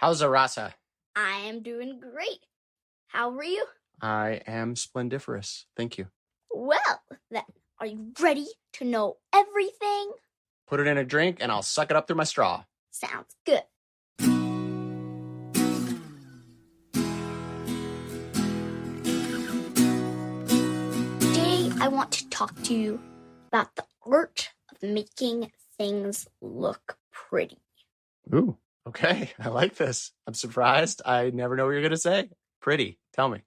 How's Rasa? I am doing great. How are you? I am splendiferous. Thank you. Well, then, are you ready to know everything? Put it in a drink and I'll suck it up through my straw. Sounds good. Today, I want to talk to you about the art of making things look pretty. Ooh, okay. I like this. I'm surprised. I never know what you're going to say. Pretty. Tell me.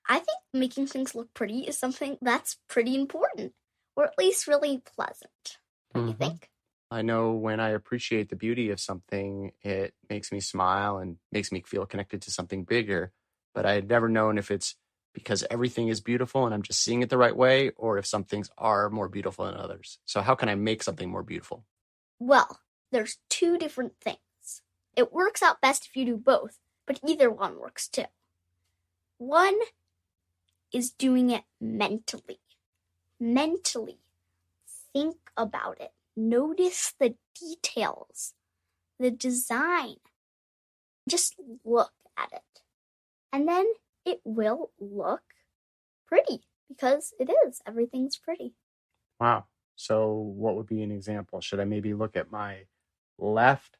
I think making things look pretty is something that's pretty important, or at least really pleasant. Don't you think? I know when I appreciate the beauty of something, it makes me smile and makes me feel connected to something bigger. But I had never known if it's because everything is beautiful and I'm just seeing it the right way, or if some things are more beautiful than others. So how can I make something more beautiful? Well, there's two different things. It works out best if you do both, but either one works too. One is doing it mentally. Mentally. Think about it. Notice the details, the design. Just look at it. And then it will look pretty because it is. Everything's pretty. Wow. So what would be an example? Should I maybe look at my left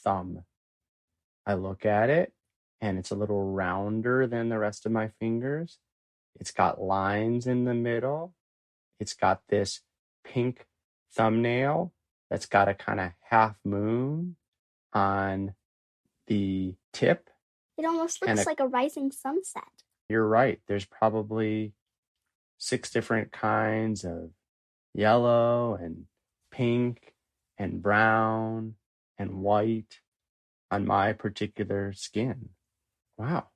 thumb? I look at it and it's a little rounder than the rest of my fingers. It's got lines in the middle. It's got this pink thumbnail that's got a kind of half moon on the tip. It almost looks like a rising sunset. You're right. There's probably 6 different kinds of yellow and pink and brown and white on my particular skin. Wow.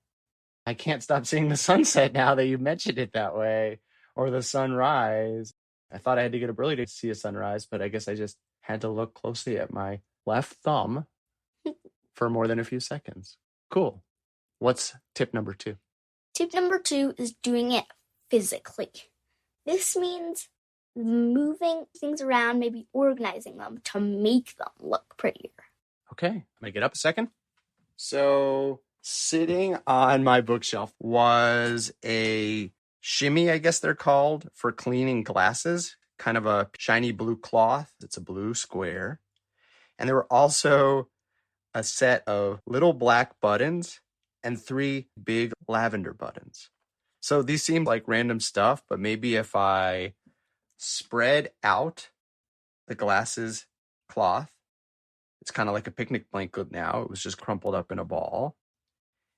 I can't stop seeing the sunset now that you mentioned it that way, or the sunrise. I thought I had to get up early to see a sunrise, but I guess I just had to look closely at my left thumb for more than a few seconds. Cool. What's tip number 2? Tip number 2 is doing it physically. This means moving things around, maybe organizing them to make them look prettier. Okay, I'm going to get up a second. So sitting on my bookshelf was a shimmy, I guess they're called, for cleaning glasses, kind of a shiny blue cloth. It's a blue square. And there were also a set of little black buttons and 3 big lavender buttons. So these seem like random stuff, but maybe if I spread out the glasses cloth, it's kind of like a picnic blanket now. It was just crumpled up in a ball.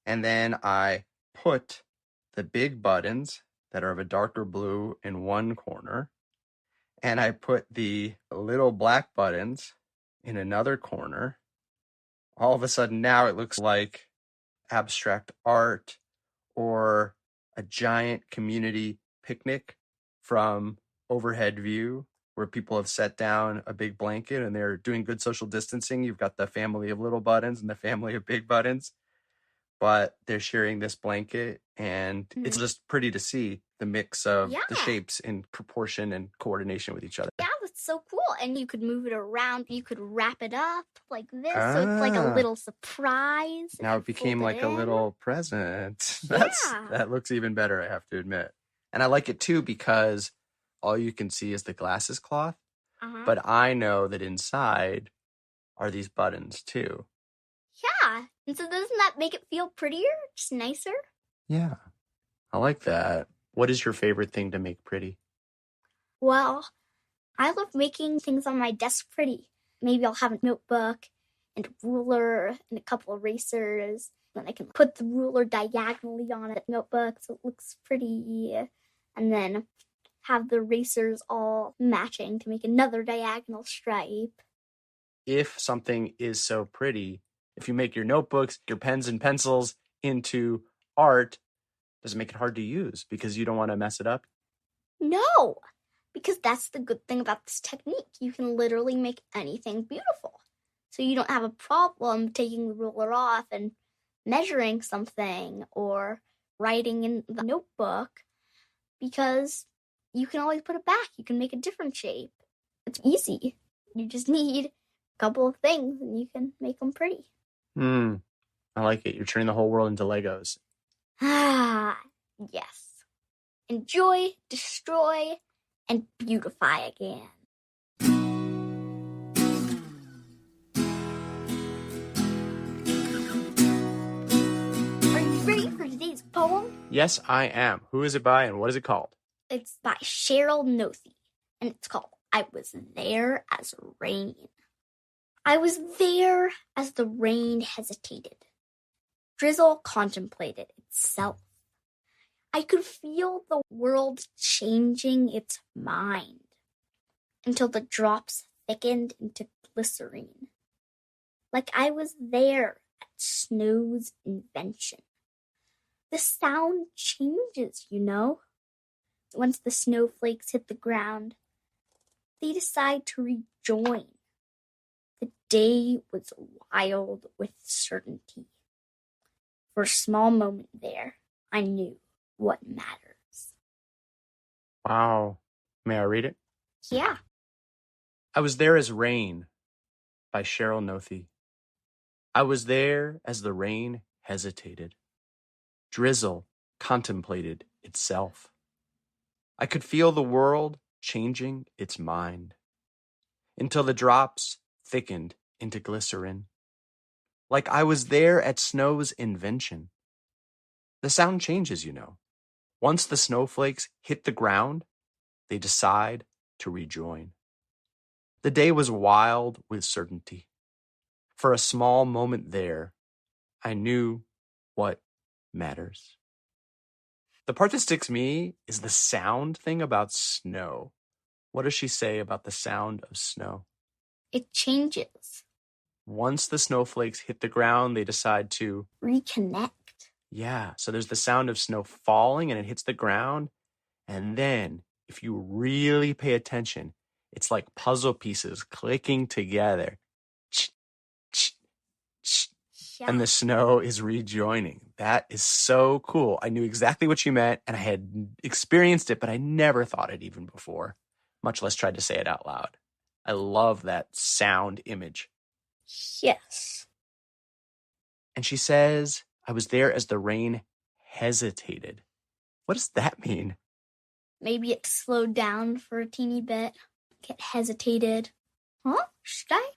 And then I put the big buttons that are of a darker blue in one corner. And I put the little black buttons in another corner. All of a sudden now it looks like abstract art or a giant community picnic from overhead view where people have set down a big blanket and they're doing good social distancing. You've got the family of little buttons and the family of big buttons, but they're sharing this blanket, and it's just pretty to see the mix of the shapes in proportion and coordination with each other. Yeah, that's so cool. And you could move it around. You could wrap it up like this, so it's like a little surprise. Now it became like a little present. That looks even better, I have to admit. And I like it too because all you can see is the glasses cloth, but I know that inside are these buttons too. Yeah, and so doesn't that make it feel prettier, just nicer? Yeah, I like that. What is your favorite thing to make pretty? Well, I love making things on my desk pretty. Maybe I'll have a notebook and a ruler and a couple of erasers. Then I can put the ruler diagonally on a notebook so it looks pretty. And then have the erasers all matching to make another diagonal stripe. If something is so pretty, if you make your notebooks, your pens and pencils into art, does it make it hard to use because you don't want to mess it up? No, because that's the good thing about this technique. You can literally make anything beautiful. So you don't have a problem taking the ruler off and measuring something or writing in the notebook because you can always put it back. You can make a different shape. It's easy. You just need a couple of things and you can make them pretty. I like it. You're turning the whole world into Legos. Ah, yes. Enjoy, destroy, and beautify again. Are you ready for today's poem? Yes, I am. Who is it by and what is it called? It's by Sheryl Noethe, and it's called I Was There as Rain. I was there as the rain hesitated. Drizzle contemplated itself. I could feel the world changing its mind until the drops thickened into glycerine. Like I was there at snow's invention. The sound changes, you know. Once the snowflakes hit the ground, they decide to rejoin. The day was wild with certainty. For a small moment there, I knew what matters. Wow. May I read it? Yeah. I was there as rain by Sheryl Noethe. I was there as the rain hesitated. Drizzle contemplated itself. I could feel the world changing its mind until the drops thickened into glycerin. Like I was there at snow's invention. The sound changes, you know. Once the snowflakes hit the ground, they decide to rejoin. The day was wild with certainty. For a small moment there, I knew what matters. The part that sticks me is the sound thing about snow. What does she say about the sound of snow? It changes. Once the snowflakes hit the ground, they decide to reconnect. Yeah, so there's the sound of snow falling and it hits the ground. And then if you really pay attention, it's like puzzle pieces clicking together. And the snow is rejoining. That is so cool. I knew exactly what she meant and I had experienced it, but I never thought it even before, much less tried to say it out loud. I love that sound image. Yes. And she says, I was there as the rain hesitated. What does that mean? Maybe it slowed down for a teeny bit. It hesitated. Huh? Should I?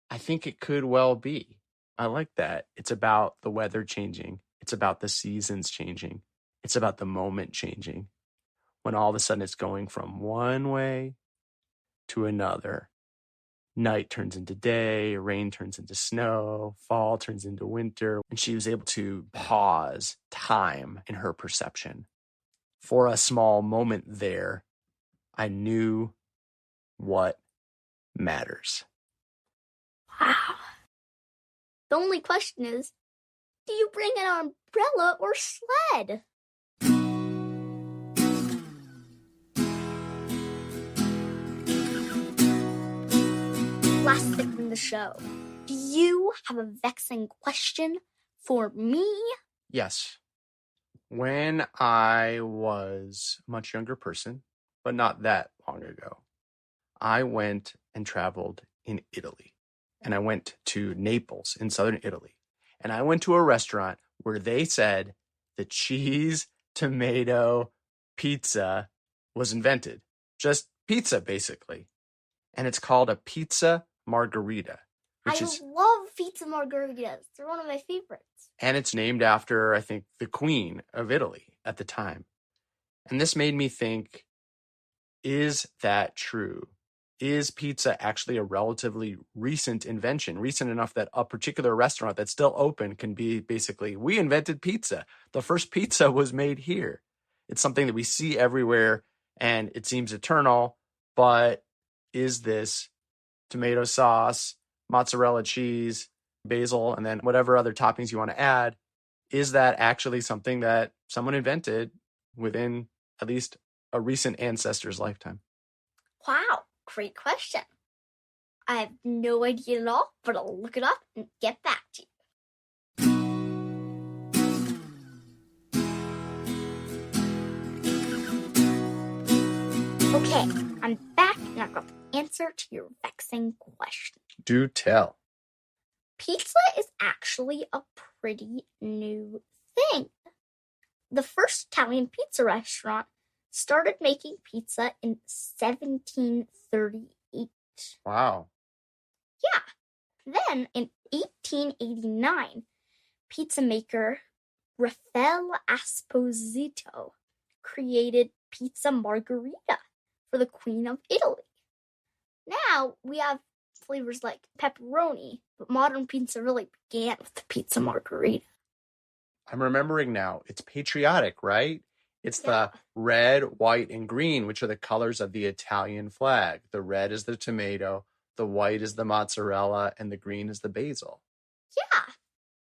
I think it could well be. I like that. It's about the weather changing. It's about the seasons changing. It's about the moment changing. When all of a sudden it's going from one way to another. Night turns into day, rain turns into snow, fall turns into winter. And she was able to pause time in her perception. For a small moment there, I knew what matters. Wow. The only question is, do you bring an umbrella or sled? Last thing from the show. Do you have a vexing question for me? Yes. When I was a much younger person, but not that long ago, I went and traveled in Italy. And I went to Naples in southern Italy. And I went to a restaurant where they said the cheese tomato pizza was invented. Just pizza, basically. And it's called a pizza margherita. I love pizza margaritas. They're one of my favorites. And it's named after, I think, the Queen of Italy at the time. And this made me think, is that true? Is pizza actually a relatively recent invention? Recent enough that a particular restaurant that's still open can be basically, we invented pizza. The first pizza was made here. It's something that we see everywhere and it seems eternal, but is this tomato sauce, mozzarella cheese, basil, and then whatever other toppings you want to add, is that actually something that someone invented within at least a recent ancestor's lifetime? Wow, great question. I have no idea at all, but I'll look it up and get back to you. Okay, I'm back and I've got the answer to your vexing question. Do tell. Pizza is actually a pretty new thing. The first Italian pizza restaurant started making pizza in 1738. Wow. Yeah. Then in 1889, pizza maker Raffaele Esposito created pizza margherita for the Queen of Italy. Now we have flavors like pepperoni, but modern pizza really began with the pizza margherita. I'm remembering now. It's patriotic, right? It's Yeah. the red, white, and green, which are the colors of the Italian flag. The red is the tomato, the white is the mozzarella, and the green is the basil. Yeah.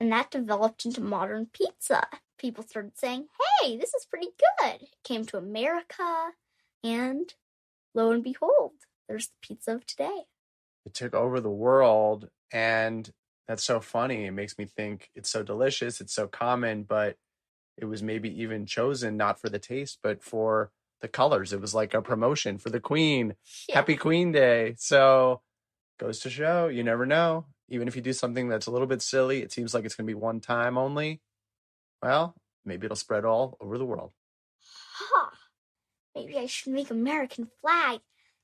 And that developed into modern pizza. People started saying, hey, this is pretty good. It came to America, and lo and behold, there's the pizza of today. It took over the world, and that's so funny. It makes me think it's so delicious, it's so common, but it was maybe even chosen not for the taste, but for the colors. It was like a promotion for the Queen. Yeah. Happy Queen Day. So goes to show, you never know. Even if you do something that's a little bit silly, it seems like it's going to be one time only. Well, maybe it'll spread all over the world. Huh. Maybe I should make American flag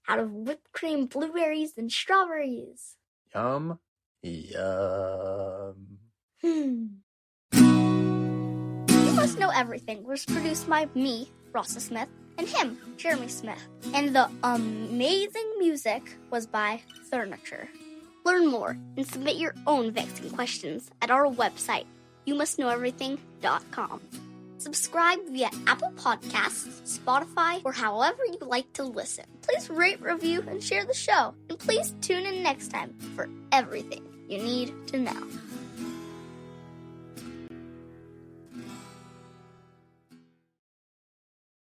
out of whipped cream, blueberries, and strawberries. Yum. Yum. You Must Know Everything was produced by me, Rasa Smith, and him, Jeremy Smith. And the amazing music was by Furniture. Learn more and submit your own vexing questions at our website, youmustknoweverything.com. Subscribe via Apple Podcasts, Spotify, or however you like to listen. Please rate, review, and share the show. And please tune in next time for everything you need to know.